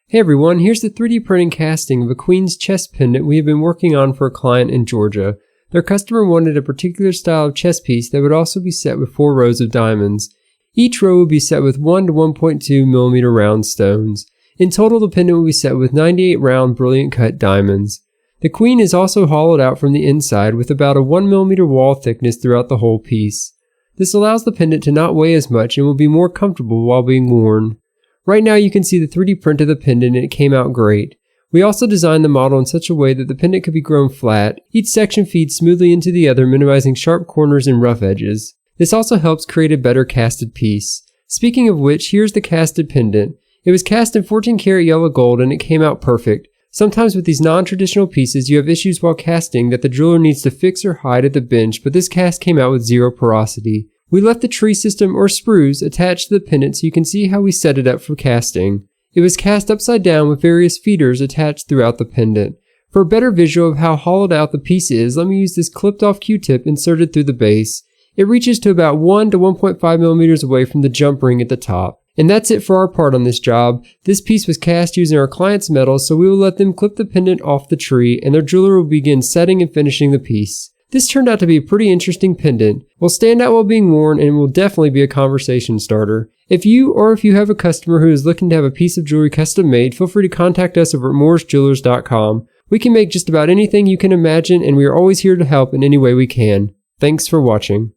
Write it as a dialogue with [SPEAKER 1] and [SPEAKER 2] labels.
[SPEAKER 1] Hey everyone, here's the 3D printing casting of a queen's chest pendant we have been working on for a client in Georgia. Their customer wanted a particular style of chest piece that would also be set with 4 rows of diamonds. Each row would be set with 1 to 1.2 millimeter round stones. In total, the pendant will be set with 98 round brilliant cut diamonds. The queen is also hollowed out from the inside with about a 1 millimeter wall thickness throughout the whole piece. This allows the pendant to not weigh as much and will be more comfortable while being worn. Right now you can see the 3D print of the pendant and it came out great. We also designed the model in such a way that the pendant could be grown flat. Each section feeds smoothly into the other, minimizing sharp corners and rough edges. This also helps create a better casted piece. Speaking of which, here's the casted pendant. It was cast in 14 karat yellow gold and it came out perfect. Sometimes with these non-traditional pieces you have issues while casting that the jeweler needs to fix or hide at the bench, but this cast came out with zero porosity. We left the tree system or sprues attached to the pendant so you can see how we set it up for casting. It was cast upside down with various feeders attached throughout the pendant. For a better visual of how hollowed out the piece is, let me use this clipped off Q-tip inserted through the base. It reaches to about 1 to 1.5 millimeters away from the jump ring at the top. And that's it for our part on this job. This piece was cast using our client's metal, so we will let them clip the pendant off the tree and their jeweler will begin setting and finishing the piece. This turned out to be a pretty interesting pendant. Will stand out while being worn and will definitely be a conversation starter. If you have a customer who is looking to have a piece of jewelry custom made, feel free to contact us over at mooresjewelers.com. We can make just about anything you can imagine and we are always here to help in any way we can. Thanks for watching.